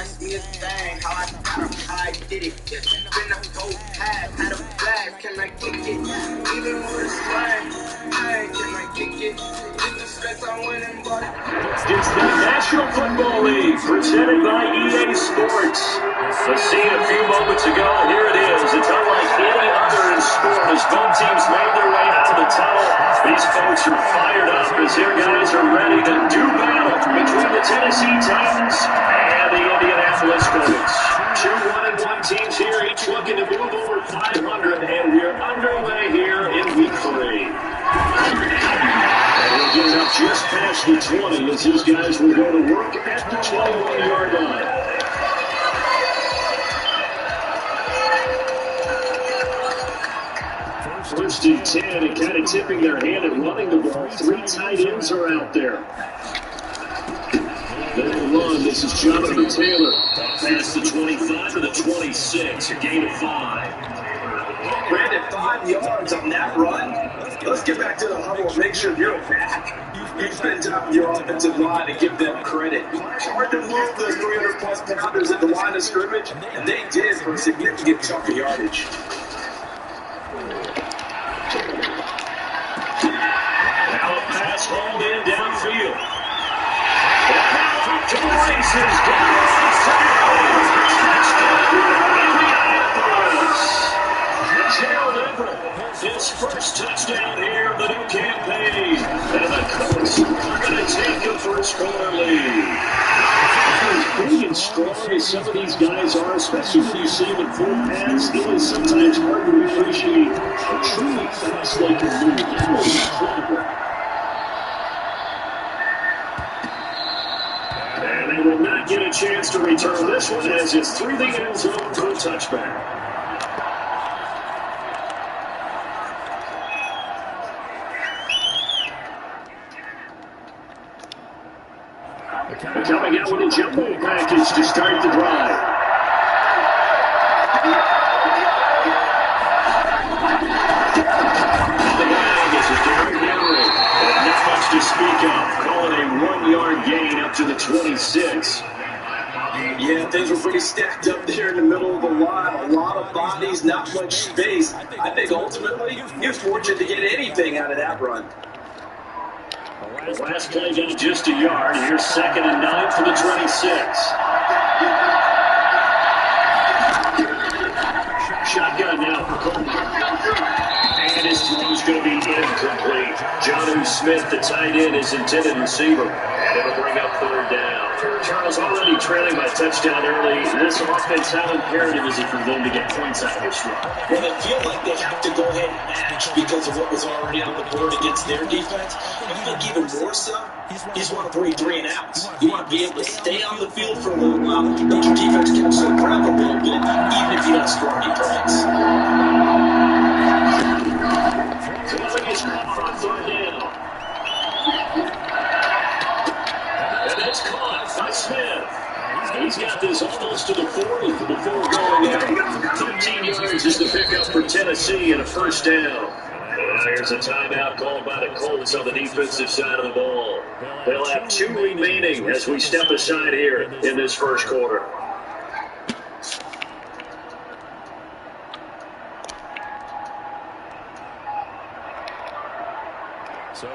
ask me a thing, how I got him, how I did it. Been a whole path, had a flag, can I kick it? Even with a slang, hey, can I kick it? Disrespect, I'm winning, but it's the National Football League, presented by EA Sports. Let's see it a few moments ago, and here it is. It's unlike any other in sport as both teams made their way out of the tunnel. These folks are fired up as their guys are ready to do battle between the Tennessee Titans and the Indianapolis Colts. Two 1-1 teams here, each looking to move over 500, and we're underway here in Week 3. And we'll get up just past the 20 as these guys will go to work at the 21-yard line. First and 10, and kind of tipping their hand at running the ball. Three tight ends are out there. They'll run. This is Jonathan Taylor. Past the 25 to the 26, a gain of 5. Brandon, 5 yards on that run. Let's get back to the huddle and make sure you're back. You spend time with your offensive line and give them credit. Hard to move those 300-plus pounders at the line of scrimmage, and they did for a significant chunk of yardage. Now a pass hauled in downfield. And now up to the races. Gerald Everett, his first touchdown here of the new campaign. And the Colts are going to take the first quarter lead. As big and strong as some of these guys are, especially when you see them in full pads, it is sometimes hard to appreciate how truly fast they can move. That was incredible. And they will not get a chance to return this one as it's through the end zone for a touchback. Coming out with a jumbo package to start the drive. The bag is a Derrick Henry. And not much to speak of. Calling a 1-yard gain up to the 26. Yeah, things were pretty stacked up there in the middle of the line. A lot of bodies, not much space. I think ultimately, you're fortunate to get anything out of that run. The last play down just a yard. Here's 2nd and 9 for the 26. Shotgun now for Colton. And his throw's going to be incomplete. Jonnu Smith, the tight end, is intended receiver. And it'll bring up 3rd down. Charles already trailing by touchdown early. This offense, how imperative is it for them to get points out of this run? Well, they feel like they have to go ahead and match because of what was already on the board against their defense. I think even more so, you just want to bring 3 and outs. You want to be able to stay on the field for a little while, let your defense catch the breath a little bit, even if you don't score any points. Throwing is caught on 3rd down. And it's caught by Smith. He's got this almost to the 40 before going out. 13 yards is the pickup for Tennessee and a 1st down. There's a timeout called by the Colts on the defensive side of the ball. They'll have 2 remaining as we step aside here in this first quarter.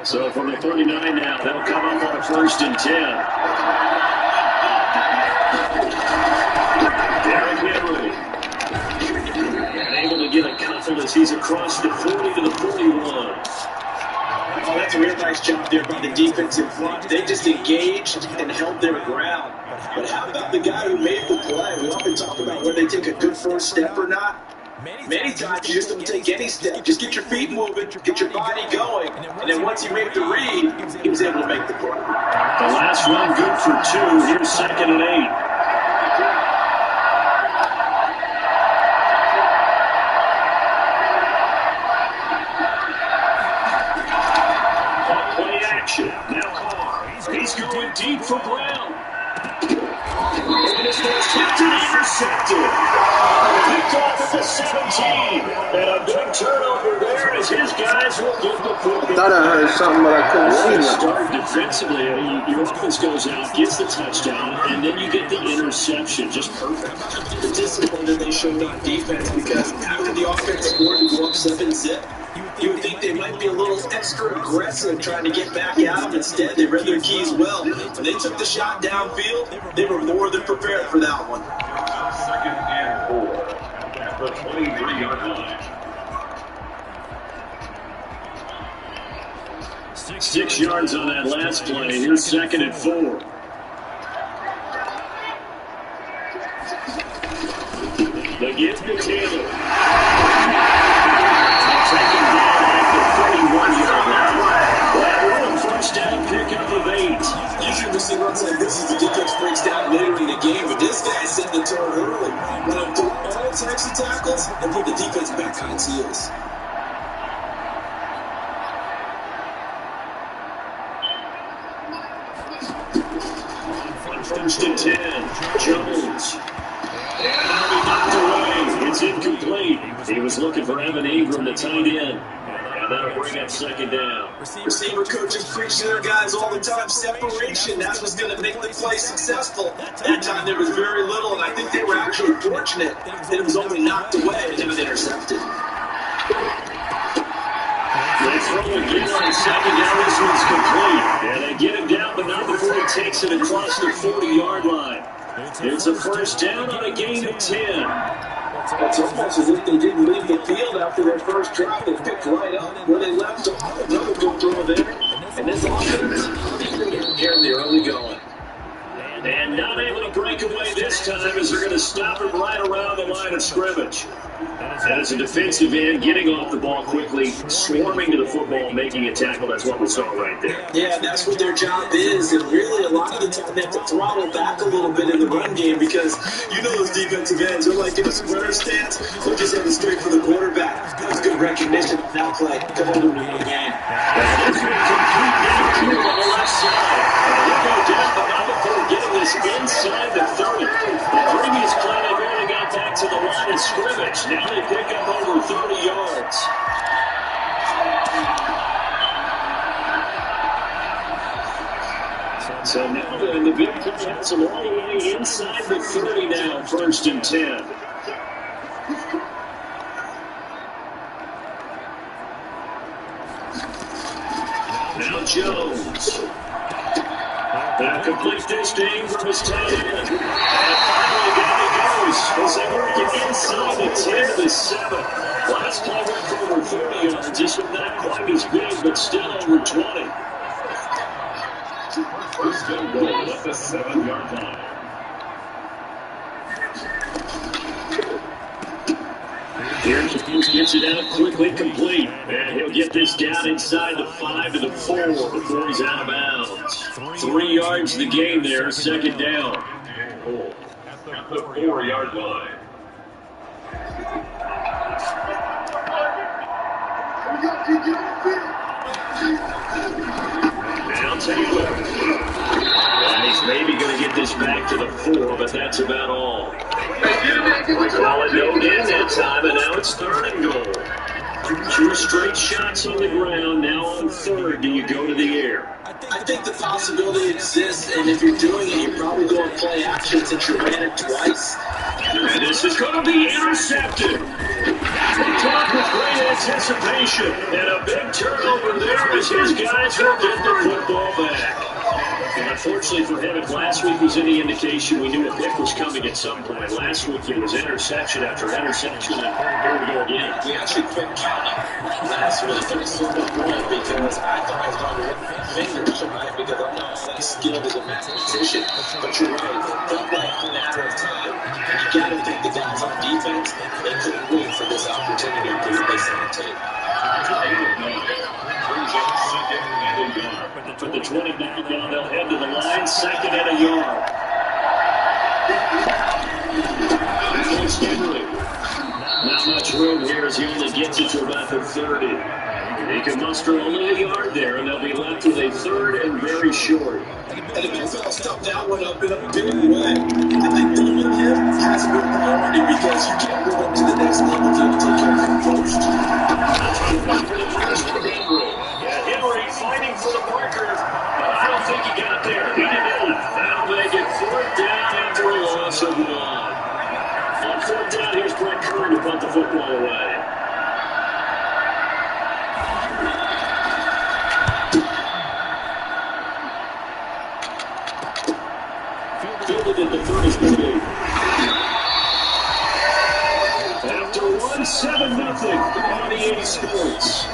So from the 39 now, they'll come up on a 1st and 10. Derrick Henry. And able to get a couple as he's across the 40 to the 41. Oh, that's a real nice job there by the defensive front. They just engaged and held their ground. But how about the guy who made the play? We often talk about whether they take a good first step or not. Many times you just don't take any step. Just get your feet moving, get your body going, and then once you make the read, he was able to make the play. The last run good for 2. Here's 2nd and 8. Play action. Now Carr. He's going deep for Brown. And this was tipped and intercepted. Picked off at the 17. And a big turnover there as his guys will get the football. I thought I heard something, but I couldn't see nothing. Start defensively. I mean, your offense goes out, gets the touchdown, and then you get the interception. Just perfect. The discipline that they showed on defense, because after the offense scored and go up 7-zip, you would think they might be a little extra aggressive trying to get back at them. Instead, they read their keys well. When they took the shot downfield, they were more than prepared for that one. 2nd and 4 at the 23-yard line. 6 yards on that last play. Here's 2nd and 4. The give to Taylor. Taking down at the 41-yard line. First down, pickup of 8. Usually we see runs like this as the defense breaks down later in the game, but this guy set the tone early. Went up through all types of tackles and put the defense back on its heels. First and 10, Jones. And that'll be knocked away. It's incomplete. He was looking for Evan Ingram, the tight end. And that'll bring up 2nd down. Receiver coaches preach to their guys all the time, separation. That's what's going to make the play successful. That time there was very little, and I think they were actually fortunate that it was only knocked away and it was intercepted. They throw again on 2nd down. This one's complete. And they get him down, but not before he takes it across the 40-yard line. It's a first down on a gain of 10. It's almost as if they didn't leave the field after their first drive. They picked right up where they left off. Another good throw there. And this offense, here in the early going. And not able to break away this time as they're going to stop him right around the line of scrimmage. That is a defensive end getting off the ball quickly, swarming to the football, making a tackle. That's what we saw right there. Yeah, that's what their job is. And really, a lot of the time, they have to throttle back a little bit in the run game because you know those defensive ends are like in a sprinter stance. They're just heading straight for the quarterback. That's good recognition. Now play. Come on to win the game. This one complete downfield on the left side. They'll go down, but not before getting this inside the 30. The previous play, they barely got back to the line of scrimmage. Now they pick up over 30 yards. So now the big play has them all the way inside the 30 now, 1st and 10. Now Jones. Now complete this to Ingram is tight end. And finally down he goes as they work it inside the 10 to the 7. Last play went for over 30 yards. This one not quite as big, but still over 20. First and goal at the 7-yard line. Here's gets it out quickly, complete. And he'll get this down inside the 5 to the 4 before he's out of bounds. 3 yards the game there, 2nd down. At the 4-yard line. Now Taylor. And he's maybe going to get this back to the 4, but that's about all. We call it no in that time, and now it's 3rd and goal. 2 straight shots on the ground. Now on 3rd, do you go to the air? I think the possibility exists, and if you're doing it, you're probably going to play action since you ran it twice. And this is going to be intercepted. Picked off with great anticipation, and a big turnover there as his guys will get the football back. And unfortunately for him, if last week was any indication, we knew a pick was coming at some point. Last week it was interception after interception, and here we go again. We actually quit counting last week, and I sort of won because I thought I was going to rip my fingers, right? Because I'm not that skilled as a mathematician. But you're right, it felt like a matter of time. And you got to think the guys on defense, they couldn't wait for this opportunity to do this on the tape. Put the 20 back down, they'll head to the line, 2nd and a yard. Not much room here as he only gets it to about the 30. He can muster only a yard there, and they'll be left with a 3rd and very short. And the NFL stuffed that one up in a big way. I think that's a good priority because you can't move up to the next level until you take care of him first. Yeah, Henry fighting for the marker, but I don't think he got there. He didn't. Now they get fourth down after a loss of one. On fourth down, here's Brett Kern to punt the football away. Fielded at the 33. After one, 7-0 on EA Sports.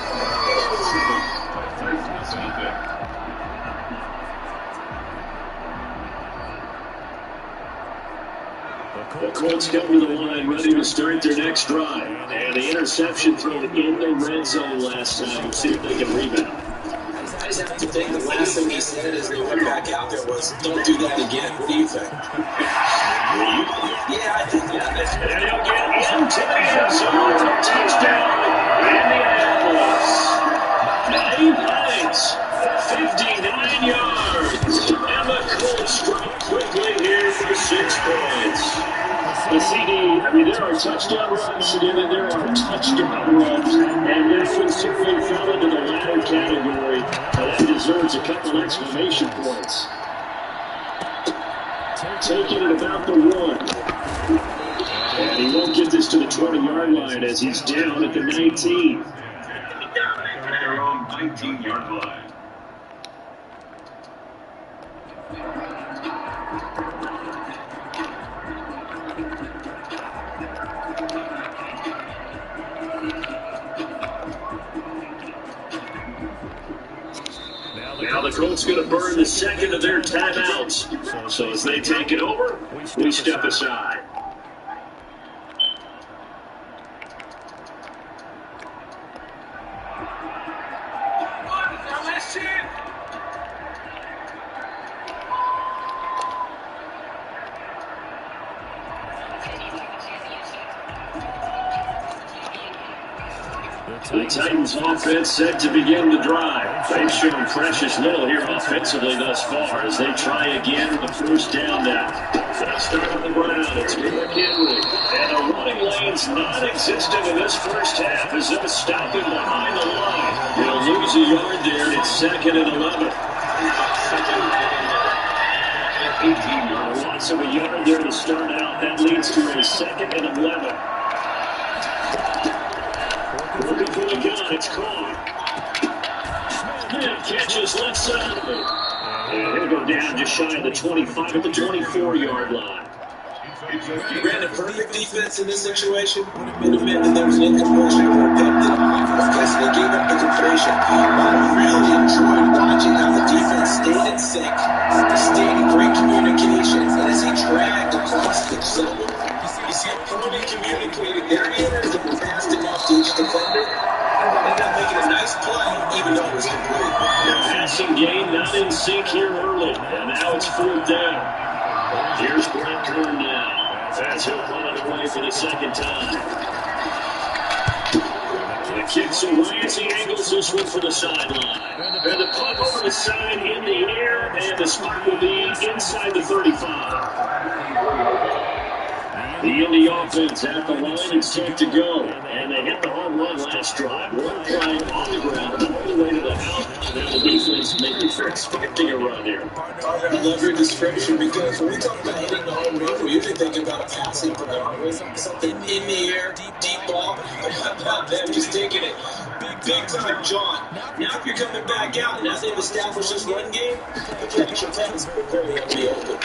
The Colts come to the line ready to start their next drive. And the interception thrown in the red zone last time. We'll see if they can rebound. I just have to think the last thing he said as they went back out there was, don't do that again. What do you think? Yeah, I think that. And he'll get into the end zone for a touchdown. Indianapolis. 9 points, 59 yards. And the Colts drop quickly here for 6 points. The CD, there are touchdown runs, and then there are touchdown runs, and this one certainly fell into the latter category, but that deserves a couple exclamation points. Taking it about the 1. And he won't get this to the 20-yard line as he's down at the 19. Down at their own 19-yard line. Now the Colts going to burn the second of their timeouts. So as they take it over, we step aside. The Titans offense set to begin the drive. They've shown precious little here offensively thus far as they try again with the first down now. They start on the ground. It's Derrick Henry. And the running lane's non-existent in this first half as they'll stop him behind the line. He'll lose a yard there, and it's 2nd and 11. Lots of a yard there to start out. That leads to a 2nd and 11. Looking for the gun, it's caught. Smith catches left side. And he'll go down just shy of the 25 at the 24-yard line. You ran a perfect defense in this situation. Would have meant that there was an incompletion or a pick because they gave up the completion. But I really enjoyed watching how the defense stayed in sync, stayed in great communication, and as he dragged across the zone, you see him fully communicating their answers that were fast enough to each defender. And then making a nice play, even though it was complete. The passing game not in sync here early, and now it's 4th down. Here's Brett Kern now. As he'll run it away for the second time. The kick's away as he angles this one for the sideline. And the punt over the side in the air, and the spot will be inside the 35. The Indy offense at the line and set to go. And they hit the home run last drive. One play on the ground, all the way to the house. Now the defense maybe for expecting a run here. I love your description because when we talk about hitting the home run, we usually think about a passing phenomenon, something in the air, deep ball. How about them just taking it big time, John? Now if you're coming back out and now they've established this run game, the connection is very open.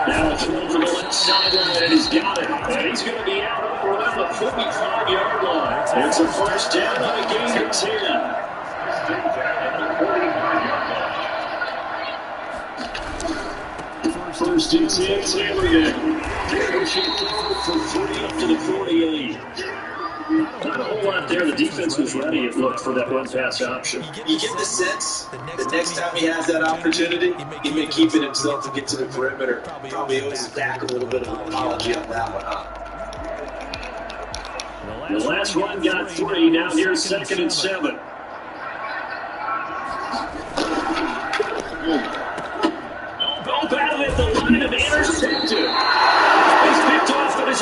Now it's one for the left sideline, and he's got it. And he's going to be out around the 45-yard line. It's a first down on a gain of 10. First and 10, Taylor there. From 3 up to the 48. Not a whole lot there. The defense was ready, it looked, for that run-pass option. You get the sense that next time he has that opportunity, he may keep it himself to get to the perimeter. Probably owes his back a little bit of an apology on that one, huh? The last run got 3. Now here's 2nd and 7. Go battle at the line of intercepted.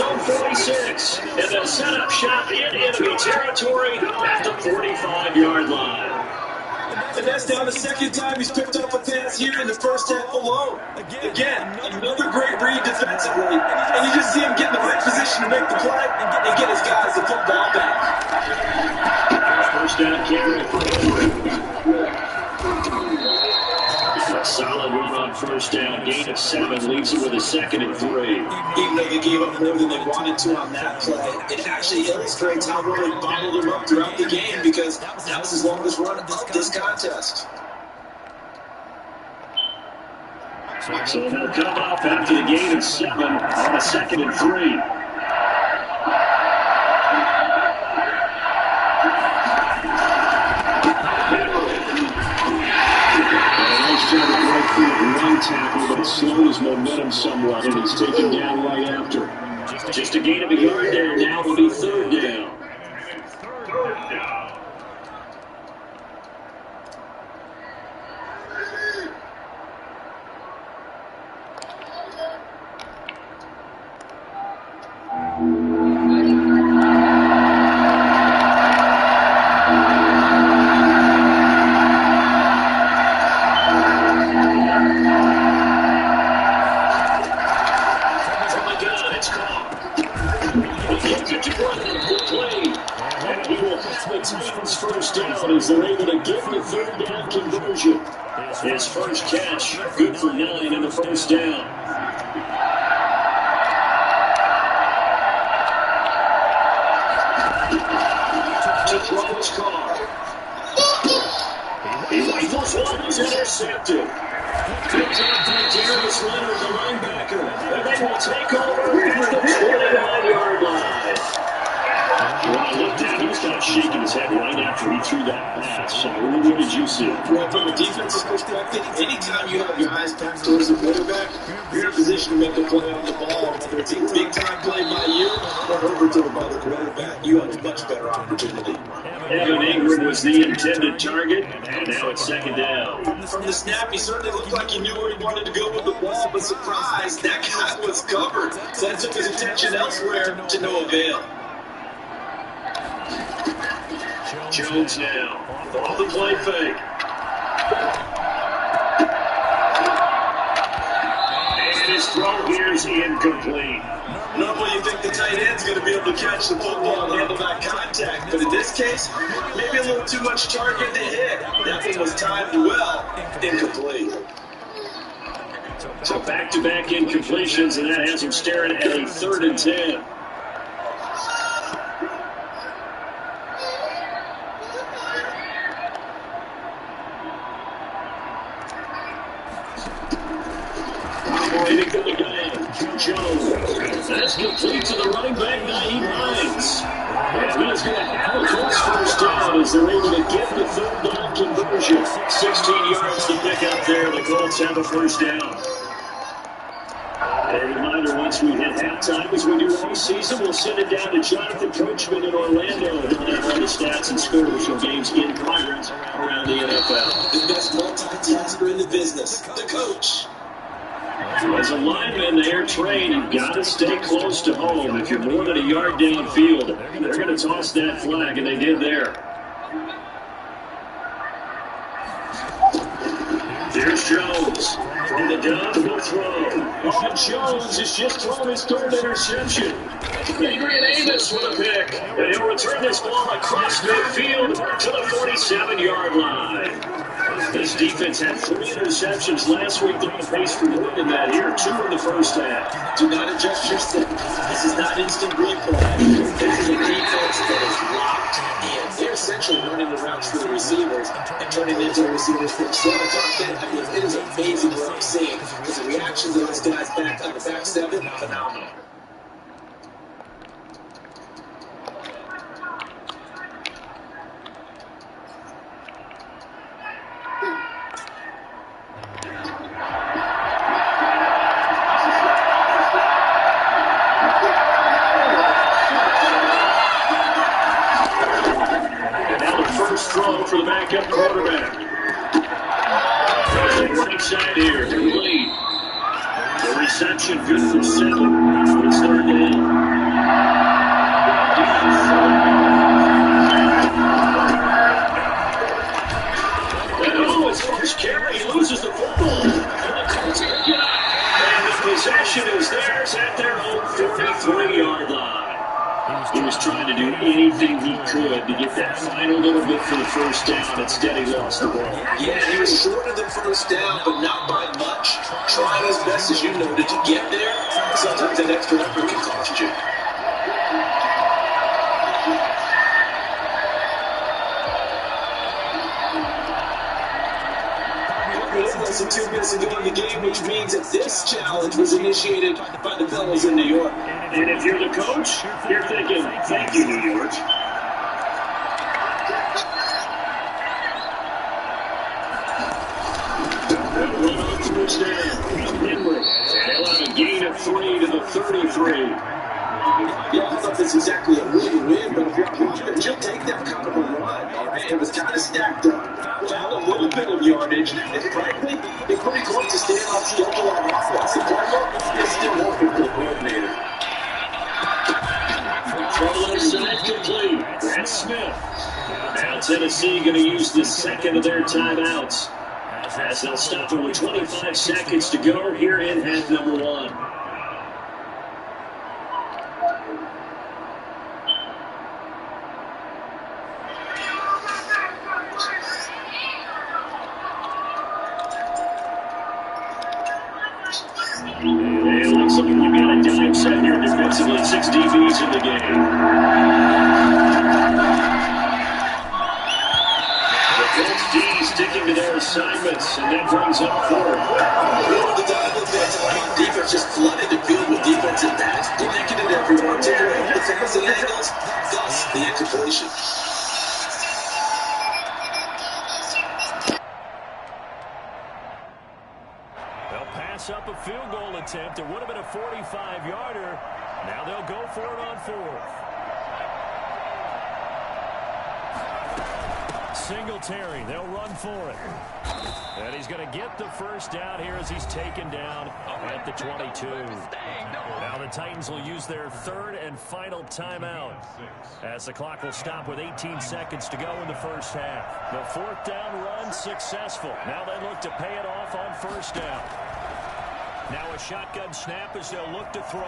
own 46. And they'll set up shop in enemy territory at the 45-yard line. And that's now the second time he's picked up a pass here in the first half alone. Again, another great read defensively. And you just see him get in the right position to make the play and get his guys the football back. First down carry for Henry. A solid run on first down. Gain of 7 leaves it with a 2nd and 3. Even though they gave up more than they wanted to on that play, it actually illustrates how well they bottled him up throughout the game because that was his longest run of this contest. So he'll come up after the gain of 7 on a 2nd and 3. One tackle, but it slows momentum somewhat, and he's taken down right after. Just a gain of a yard there. Now will be 3rd down. First down as they're able to get the 3rd down conversion. His first catch, good for 9 in the first down. To throw his car. He rifles one, is intercepted. Picked up by Darius Leonard, the linebacker. And they will take over at the 29-yard line. When I looked at him, he was kind of shaking his head right after he threw that pass. So what did you see? Well, from a defensive perspective, anytime you have guys back towards the quarterback, you're in a position to make a play on the ball. Whether it's a big-time play by you or overthrown by the quarterback, you have a much better opportunity. Evan Ingram was the intended target, and now it's 2nd down. From the snap, he certainly looked like he knew where he wanted to go with the ball, but surprise, that guy was covered. So that took his attention elsewhere to no avail. Jones now, off the play fake. And his throw here is incomplete. Normally you think the tight end's going to be able to catch the football and handle that contact, but in this case, maybe a little too much target to hit. That one was timed well, incomplete. So back-to-back incompletions, and that has him staring at a 3rd and 10. Jones. That's complete to the running back, Naeem Hines. And he's going to have a Colts first down as they're able to get the 3rd down conversion. 16 yards to pick up there. The Colts have a first down. A reminder, once we hit halftime, as we do all season, we'll send it down to Jonathan Coachman in Orlando. He'll have all the stats and scores from games in progress around the NFL. The best multitasker in the business, the coach. As a lineman, they are trained. You've got to stay close to home. If you're more than a yard downfield, they're going to toss that flag, and they did there. Here's Jones. From the gun, he'll throw. Oh, Jones has just thrown his 3rd interception. Adrian Amos with a pick. And he'll return this ball across midfield to the 47-yard line. This defense had 3 interceptions last week. They're on pace for more than that here. 2 in the first half. Do not adjust your step. This is not instant replay. This is a defense that is locked in. They're essentially running the routes for the receivers and turning into the receivers for the I mean, it is amazing what I'm seeing because the reaction to those guys back on the back 7, phenomenal. Throw for the backup quarterback. Right side here, complete. The reception, good for 7. It's third down. His first carry, he loses the football. And the Colts pick it up. And the possession is theirs at their own 43-yard line. He was trying to do anything he could to get that final little bit for the first down. Instead, he lost the ball. Yeah, he was short of the first down, but not by much. Trying as best as you noted to get there. Sometimes that extra effort can cost you. Less than 2 minutes ago in the game, which means that this challenge was initiated by the fellows in New York. And if you're the coach, you're thinking, thank you, New York. Run on first down. Henry. They'll have a gain of 3 to the 33. Yeah, I don't know if it's exactly a win-win, but if you're confident, you'll take that kind of a run. All right? It was kind of stacked up. Without a little bit of yardage, and frankly, it's pretty close to staying on schedule on offense. The playbook is still working for the coordinator. Control inside complete. That's Smith. Now Tennessee going to use the second of their timeouts, as they'll stop it with 25 seconds to go here in half number 1. It looks like we've got a dime set here defensively. 6 DBs in the game. The Colts D sticking to their assignments, and that brings up 4th. The defense just flooded the field with defensive backs, blanketed everyone, took away the fans and angles, thus the incompletion. Up a field goal attempt. It would have been a 45-yarder. Now they'll go for it on 4th. Singletary, they'll run for it. And he's going to get the first down here as he's taken down at the 22. Now the Titans will use their 3rd and final timeout, as the clock will stop with 18 seconds to go in the first half. The 4th down run successful. Now they look to pay it off on 1st down. Now a shotgun snap as they'll look to throw.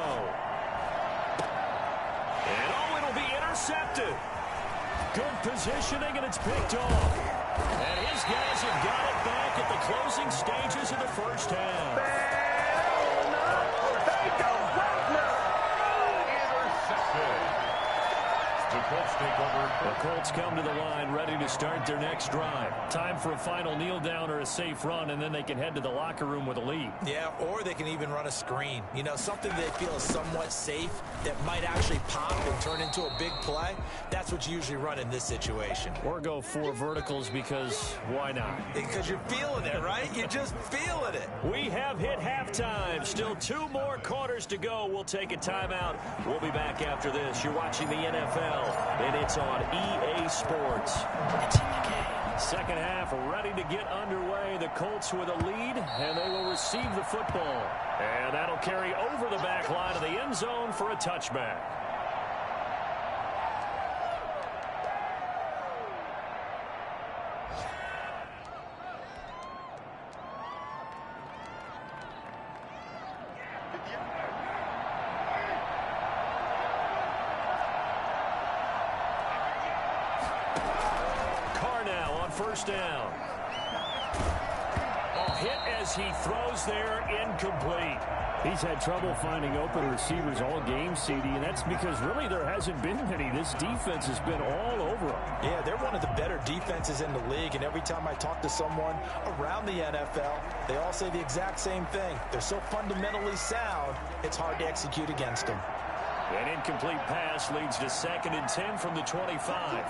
And it'll be intercepted. Good positioning, and it's picked off. And his guys have got it back at the closing stages of the first half. The Colts come to the line ready to start their next drive. Time for a final kneel down or a safe run, and then they can head to the locker room with a lead. Yeah, or they can even run a screen. You know, something they feel is somewhat safe that might actually pop and turn into a big play. That's what you usually run in this situation. Or go 4 verticals, because why not? Because you're feeling it, right? You're just feeling it. We have hit halftime. Still 2 more quarters to go. We'll take a timeout. We'll be back after this. You're watching the NFL, and it's on EA Sports. It's in the game. Second half ready to get underway. The Colts with a lead, and they will receive the football. And that'll carry over the back line of the end zone for a touchback. First down. Hit as he throws there, incomplete. He's had trouble finding open receivers all game, CD, and that's because really there hasn't been many. This defense has been all over them. Yeah, they're one of the better defenses in the league, and every time I talk to someone around the NFL, they all say the exact same thing. They're so fundamentally sound, it's hard to execute against them. An incomplete pass leads to 2nd and 10 from the 25.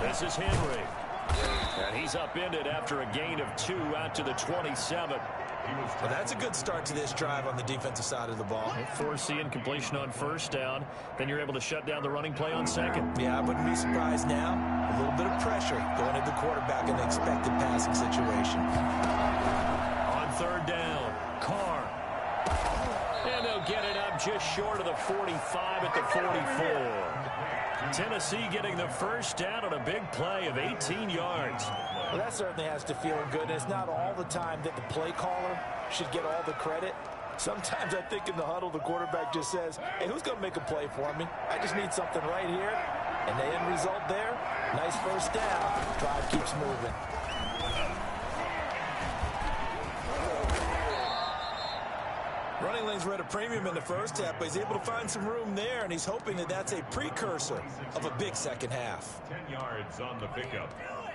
This is Henry. And he's upended after a gain of 2 out to the 27. Well, that's a good start to this drive on the defensive side of the ball. Force the incompletion on first down. Then you're able to shut down the running play on second. Yeah, I wouldn't be surprised now. A little bit of pressure going into the quarterback in an expected passing situation. On third down. get it up just short of the 45 at the 44. Tennessee getting the first down on a big play of 18 yards. Well, that certainly has to feel good. And it's not all the time that the play caller should get all the credit. Sometimes I think in the huddle, the quarterback just says, hey, who's going to make a play for me? I just need something right here. And the end result there, nice first down. Drive keeps moving. Running lanes were at a premium in the first half, but he's able to find some room there, and he's hoping that that's a precursor of a big second half. 10 yards on the pickup.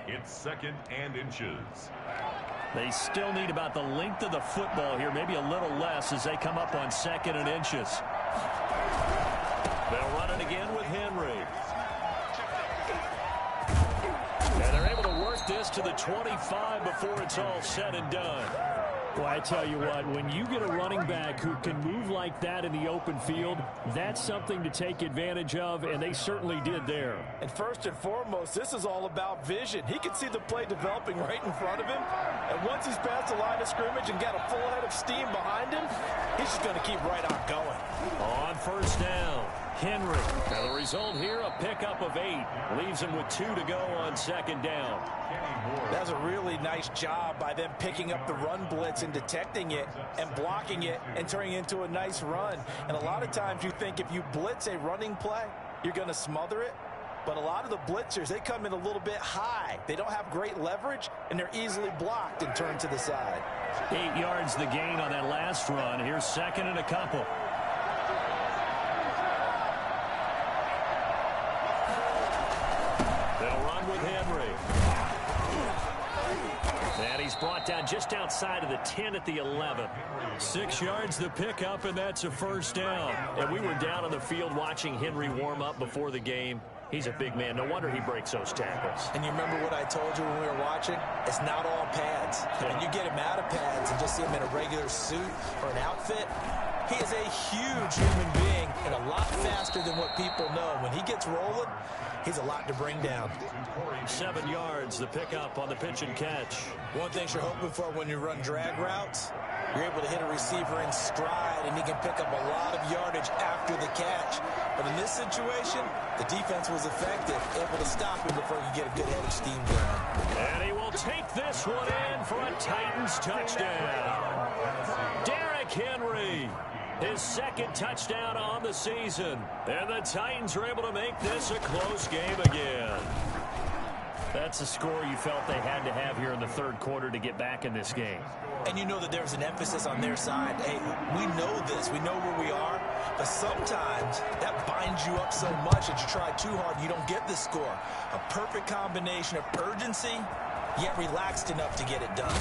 It's 2nd and inches. They still need about the length of the football here, maybe a little less as they come up on 2nd and inches. They'll run it again with Henry. And they're able to work this to the 25 before it's all said and done. Well, I tell you what, when you get a running back who can move like that in the open field, that's something to take advantage of, and they certainly did there. And first and foremost, this is all about vision. He can see the play developing right in front of him, and once he's past the line of scrimmage and got a full head of steam behind him, he's just going to keep right on going. On first down, Henry. Now the result here, a pickup of 8. Leaves him with 2 to go on 2nd down. That's a really nice job by them picking up the run blitz and detecting it and blocking it and turning it into a nice run. And a lot of times you think if you blitz a running play, you're going to smother it. But a lot of the blitzers, they come in a little bit high. They don't have great leverage, and they're easily blocked and turned to the side. 8 yards the gain on that last run. Here's 2nd and a couple. They'll run with Henry. And he's brought down just outside of the 10 at the 11. 6 yards the pickup, and that's a first down. And we were down on the field watching Henry warm up before the game. He's a big man. No wonder he breaks those tackles. And you remember what I told you when we were watching? It's not all pads. When you get him out of pads and just see him in a regular suit or an outfit, he is a huge human being and a lot faster than what people know. When he gets rolling, he's a lot to bring down. 7 yards, the pickup on the pitch and catch. One thing you're hoping for when you run drag routes, you're able to hit a receiver in stride, and he can pick up a lot of yardage after the catch. But in this situation, the defense was effective, able to stop him before he could get a good head of steam going. And he will take this one in for a Titans touchdown. Derrick Henry, his 2nd touchdown on the season. And the Titans are able to make this a close game again. That's a score you felt they had to have here in the 3rd quarter to get back in this game. And you know that there's an emphasis on their side. Hey, we know this. We know where we are. But sometimes that binds you up so much that you try too hard and you don't get the score. A perfect combination of urgency, yet relaxed enough to get it done.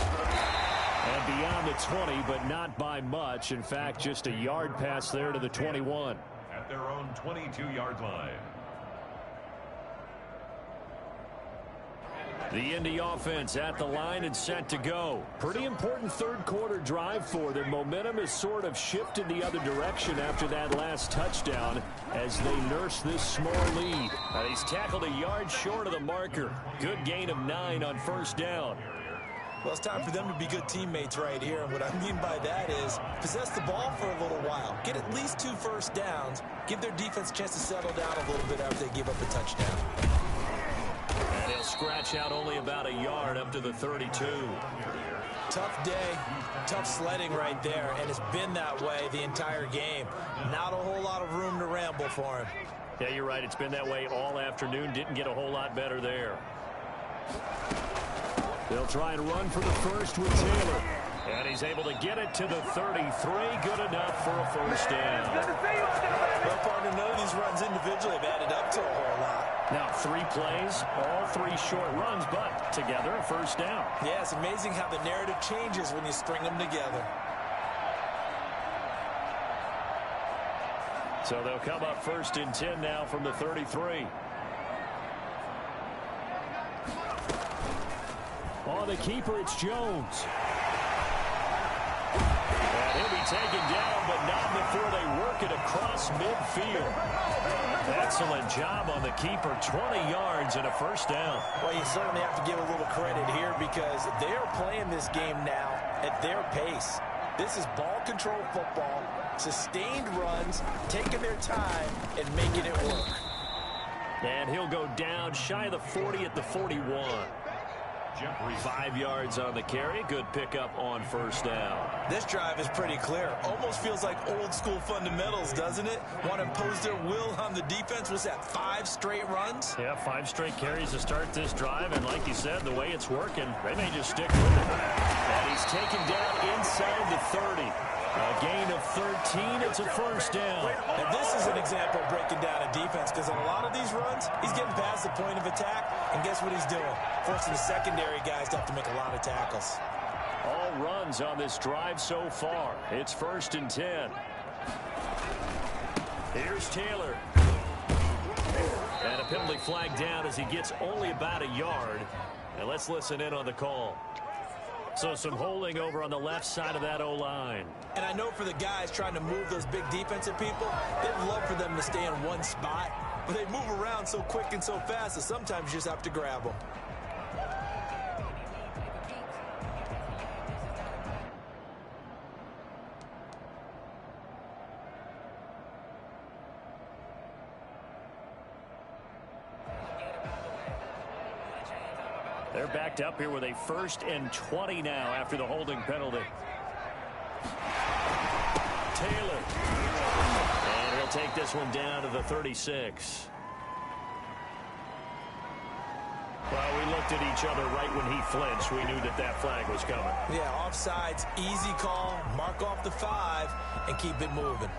And beyond the 20, but not by much. In fact, just a yard pass there to the 21. At their own 22-yard line. The Indy offense at the line and set to go. Pretty important 3rd quarter drive for them. Momentum has sort of shifted the other direction after that last touchdown as they nurse this small lead. And he's tackled a yard short of the marker. Good gain of 9 on first down. Well, it's time for them to be good teammates right here. And what I mean by that is possess the ball for a little while. Get at least 2 first downs. Give their defense a chance to settle down a little bit after they give up a touchdown. And he'll scratch out only about a yard up to the 32. Tough day, tough sledding right there, and it's been that way the entire game. Not a whole lot of room to ramble for him. Yeah, you're right. It's been that way all afternoon. Didn't get a whole lot better there. They'll try and run for the first with Taylor. And he's able to get it to the 33. Good enough for a first down. Well, partner, none of these runs individually have added up to a whole lot. Now 3 plays, all 3 short runs, but together a first down. Yeah, it's amazing how the narrative changes when you string them together. So they'll come up 1st and 10 now from the 33. On the keeper, it's Jones. And he'll be taken down, but not before they work it across midfield. Excellent job on the keeper. 20 yards and a first down. Well, you certainly have to give a little credit here because they are playing this game now at their pace. This is ball control football, sustained runs, taking their time, and making it work. And he'll go down shy of the 40 at the 41. 5 yards on the carry. Good pickup on first down. This drive is pretty clear. Almost feels like old school fundamentals, doesn't it? Want to impose their will on the defense. Was that 5 straight runs? Yeah, 5 straight carries to start this drive. And like you said, the way it's working, they may just stick with it. And he's taken down inside the 30. A gain of 13. It's a first down. And this is an example of breaking down a defense, because on a lot of these runs, he's getting past the point of attack, and guess what he's doing? Forcing the secondary guys to have to make a lot of tackles. All runs on this drive so far. It's 1st and 10. Here's Taylor. And a penalty flag down as he gets only about a yard. And let's listen in on the call. So some holding over on the left side of that O-line. And I know for the guys trying to move those big defensive people, they'd love for them to stay in one spot. But they move around so quick and so fast that sometimes you just have to grab them. They're backed up here with a 1st and 20 now after the holding penalty. Taylor. And he'll take this one down to the 36. Well, we looked at each other right when he flinched. We knew that that flag was coming. Yeah, offsides, easy call, mark off the 5, and keep it moving.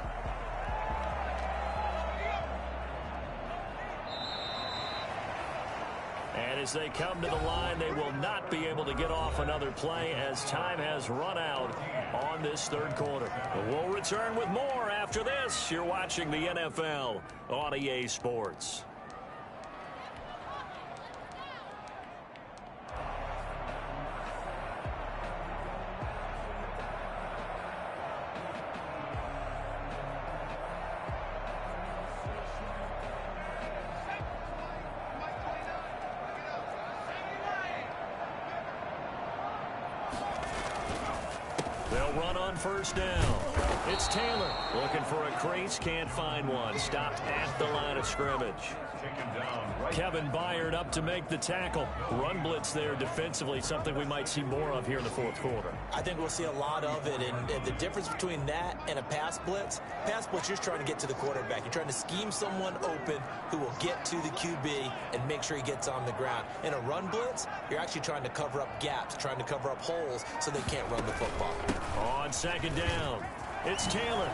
And as they come to the line, they will not be able to get off another play as time has run out on this 3rd quarter. But we'll return with more after this. You're watching the NFL on EA Sports. They'll run on first down. It's Taylor looking for a crease, can't find one. Stopped at the line of scrimmage. Kevin Byard up to make the tackle. Run blitz there defensively, something we might see more of here in the 4th quarter. I think we'll see a lot of it, and the difference between that and a pass blitz, you're just trying to get to the quarterback. You're trying to scheme someone open who will get to the QB and make sure he gets on the ground. In a run blitz, you're actually trying to cover up gaps, trying to cover up holes so they can't run the football. On 2nd down, it's Taylor.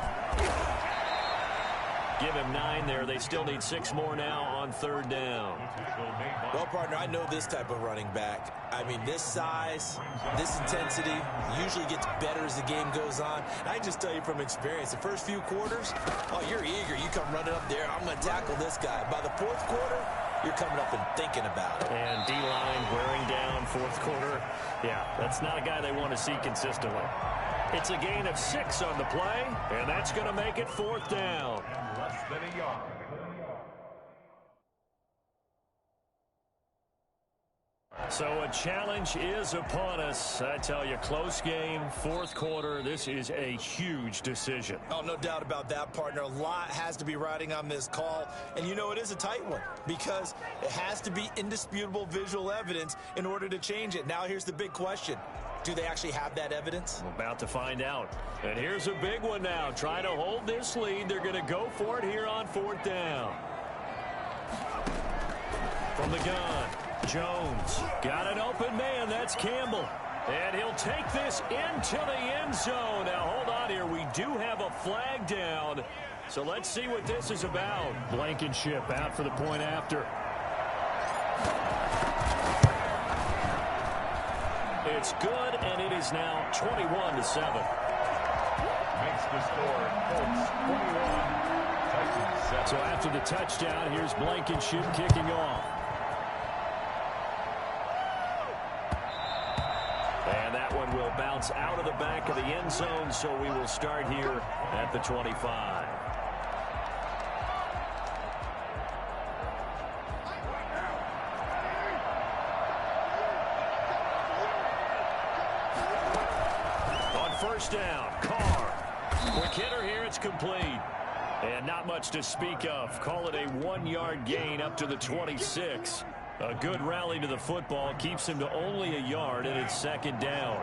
Give him 9 there. They still need 6 more now on 3rd down. Well, partner, I know this type of running back. I mean, this size, this intensity usually gets better as the game goes on. And I just tell you from experience, the first few quarters, oh, you're eager. You come running up there. I'm going to tackle this guy. By the 4th quarter, you're coming up and thinking about it. And D-line wearing down 4th quarter. Yeah, that's not a guy they want to see consistently. It's a gain of 6 on the play, and that's going to make it 4th down. Less than a yard. So a challenge is upon us. I tell you, close game, 4th quarter. This is a huge decision. Oh, no doubt about that, partner. A lot has to be riding on this call. And you know, it is a tight one because it has to be indisputable visual evidence in order to change it. Now, here's the big question. Do they actually have that evidence? We're about to find out. And here's a big one now. Trying to hold this lead. They're going to go for it here on 4th down. From the gun, Jones. Got an open man. That's Campbell. And he'll take this into the end zone. Now, hold on here. We do have a flag down. So let's see what this is about. Blankenship out for the point after. It's good, and it is now 21-7. Makes the score Colts 21, Titans 7. So after the touchdown, here's Blankenship kicking off. And that one will bounce out of the back of the end zone, so we will start here at the 25. first down. Carr. Quick hitter here. It's complete. And not much to speak of. Call it a 1-yard gain up to the 26. A good rally to the football keeps him to only a yard, and it's second down.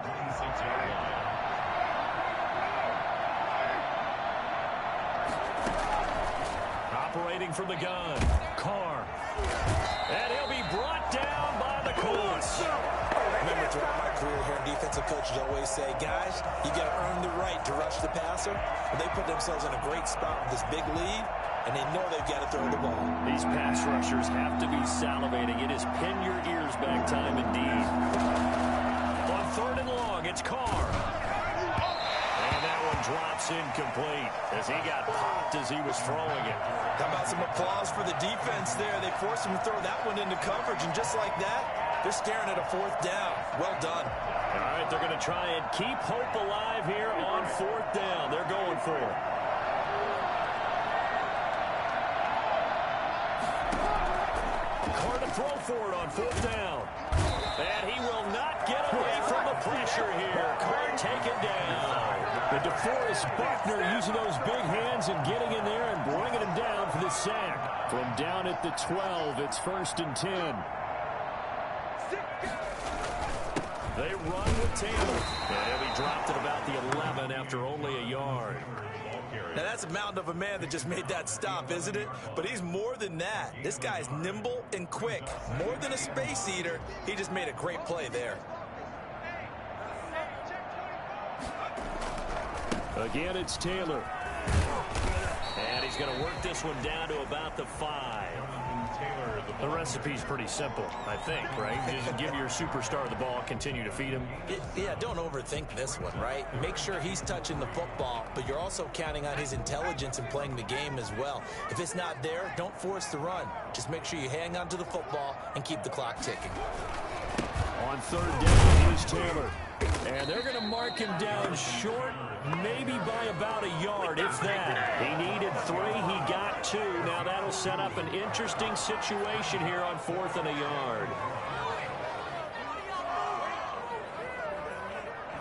Operating from the gun, Carr. And he'll be brought down by the Colts. Remember, throughout my career here, defensive coaches always say, guys, you got to earn the right to rush the passer. And they put themselves in a great spot with this big lead, and they know they've got to throw the ball. These pass rushers have to be salivating. It is pin your ears back time indeed. On third and long, it's Carr. And that one drops incomplete as he got popped as he was throwing it. How about some applause for the defense there? They forced him to throw that one into coverage, and just like that, they're staring at a fourth down. Well done. All right, they're going to try and keep hope alive here on fourth down. They're going for it. Carr to throw for it on fourth down. And he will not get away from the pressure here. Carr taken down. And DeForest Buckner using those big hands and getting in there and bringing him down for the sack. From down at the 12, it's 1st and 10. They run with Taylor. And he'll be dropped at about the 11 after only a yard. Now, that's a mountain of a man that just made that stop, isn't it? But he's more than that. This guy's nimble and quick. More than a space eater, he just made a great play there. Again, it's Taylor. And he's going to work this one down to about the 5. The recipe's pretty simple, I think, right? Just give your superstar the ball, continue to feed him. Yeah, don't overthink this one, right? Make sure he's touching the football, but you're also counting on his intelligence in playing the game as well. If it's not there, don't force the run. Just make sure you hang on to the football and keep the clock ticking. On third down, here's Taylor. And they're going to mark him down short, maybe by about a yard, if that. He needed 3, he got 2. Now that'll set up an interesting situation here on 4th and a yard.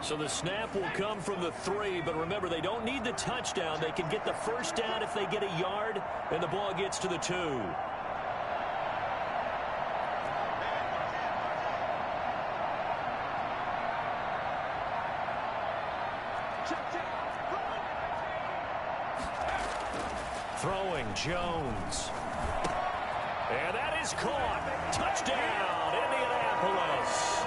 So the snap will come from the 3, but remember, they don't need the touchdown. They can get the first down if they get a yard, and the ball gets to the 2. Throwing, Jones. And that is caught. Touchdown, Indianapolis.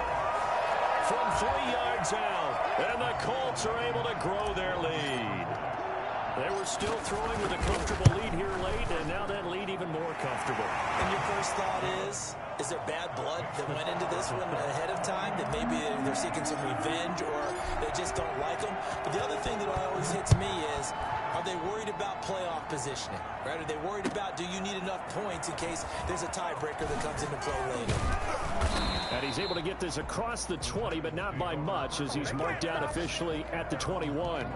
From 3 yards out. And the Colts are able to grow their lead. They were still throwing with a comfortable lead here late, and now that lead even more comfortable. And your first thought is there bad blood that went into this one ahead of time? That maybe they're seeking some revenge or they just don't like them? But the other thing that always hits me is, are they worried about playoff positioning? Right? Are they worried about, do you need enough points in case there's a tiebreaker that comes into play later? And he's able to get this across the 20, but not by much, as he's marked down officially at the 21.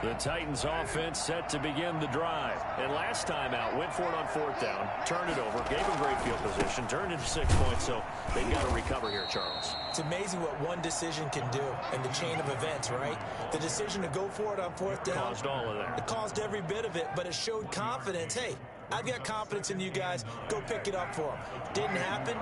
The Titans offense set to begin the drive. And last time out, went for it on 4th down, turned it over, gave him great field position, turned into 6 points, so they've got to recover here, Charles. It's amazing what one decision can do in the chain of events, right? The decision to go for it on 4th down. Caused all of that. It caused every bit of it, but it showed confidence. Hey, I've got confidence in you guys. Go pick it up for them. Didn't happen.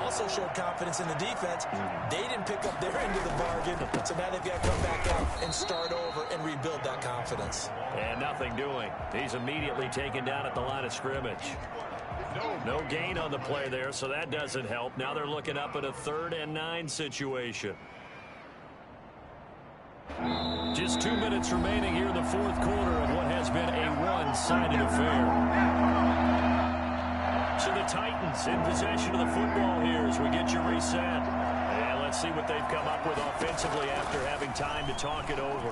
Also showed confidence in the defense. They didn't pick up their end of the bargain, so now they've got to come back out and start over and rebuild that confidence. And nothing doing. He's immediately taken down at the line of scrimmage. No gain on the play there, so that doesn't help. Now they're looking up at a 3rd and 9 situation. Just 2 minutes remaining here in the 4th quarter of what has been a one-sided affair. So the Titans in possession of the football here as we get you reset. And let's see what they've come up with offensively after having time to talk it over.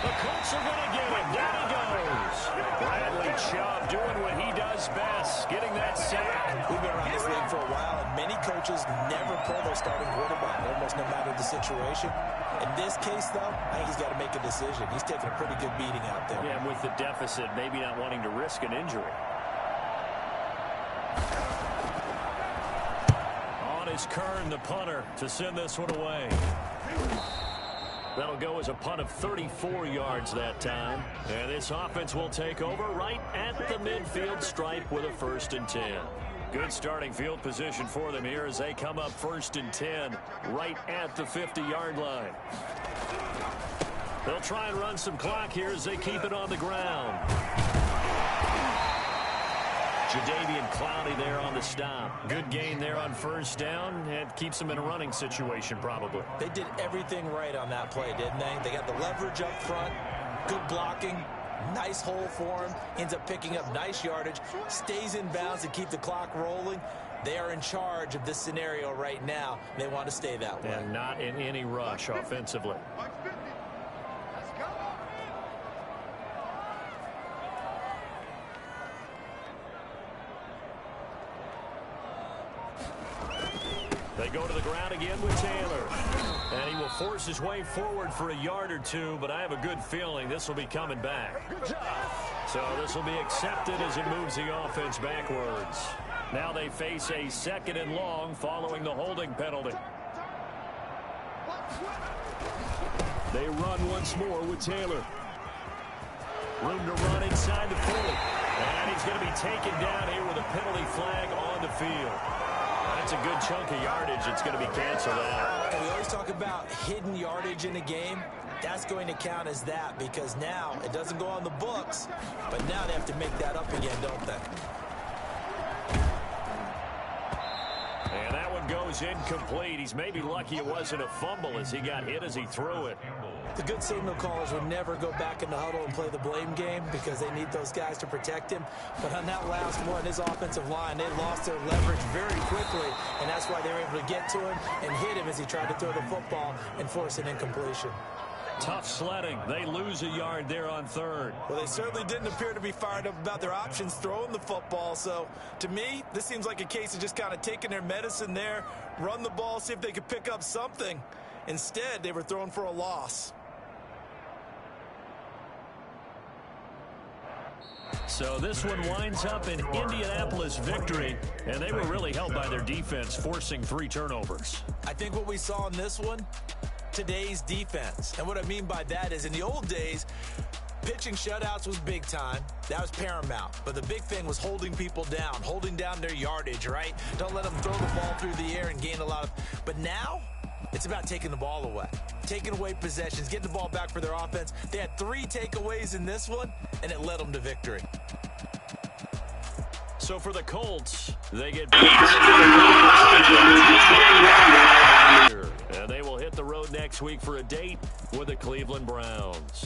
The Colts are going to get him. Down he goes. Bradley Chubb doing what he does best, getting that sack. We've been around this league for a while, and many coaches never pull their starting quarterback, almost no matter the situation. In this case, though, I think he's got to make a decision. He's taking a pretty good beating out there. Yeah, and with the deficit, maybe not wanting to risk an injury. On is Kern, the punter, to send this one away. That'll go as a punt of 34 yards that time. And this offense will take over right at the midfield stripe with a 1st and 10. Good starting field position for them here as they come up 1st and 10 right at the 50-yard line. They'll try and run some clock here as they keep it on the ground. Jadeveon Clowney there on the stop. Good gain there on 1st down. It keeps them in a running situation probably. They did everything right on that play, didn't they? They got the leverage up front, good blocking, nice hole for him, ends up picking up nice yardage, stays in bounds to keep the clock rolling. They are in charge of this scenario right now. They want to stay that way. And not in any rush offensively. They go to the ground again with Taylor. And he will force his way forward for a yard or two, but I have a good feeling this will be coming back. So this will be accepted as it moves the offense backwards. Now they face a 2nd and long following the holding penalty. They run once more with Taylor. Room to run inside the 40. And he's going to be taken down here with a penalty flag on the field. That's a good chunk of yardage. It's going to be canceled out. And we always talk about hidden yardage in a game. That's going to count as that because now it doesn't go on the books, but now they have to make that up again, don't they? And that one goes incomplete. He's maybe lucky it wasn't a fumble as he got hit as he threw it. The good signal callers would never go back in the huddle and play the blame game because they need those guys to protect him. But on that last one, his offensive line, they lost their leverage very quickly, and that's why they were able to get to him and hit him as he tried to throw the football and force an incompletion. Tough sledding. They lose a yard there on 3rd. Well, they certainly didn't appear to be fired up about their options throwing the football. So, to me, this seems like a case of just kind of taking their medicine there, run the ball, see if they could pick up something. Instead, they were throwing for a loss. So this one winds up in Indianapolis victory, and they were really helped by their defense, forcing 3 turnovers. I think what we saw in this one, today's defense. And what I mean by that is in the old days, pitching shutouts was big time. That was paramount. But the big thing was holding people down, holding down their yardage, right? Don't let them throw the ball through the air and gain a lot of... But now, it's about taking the ball away, taking away possessions, getting the ball back for their offense. They had 3 takeaways in this one, and it led them to victory. So for the Colts, they get... And they will hit the road next week for a date with the Cleveland Browns.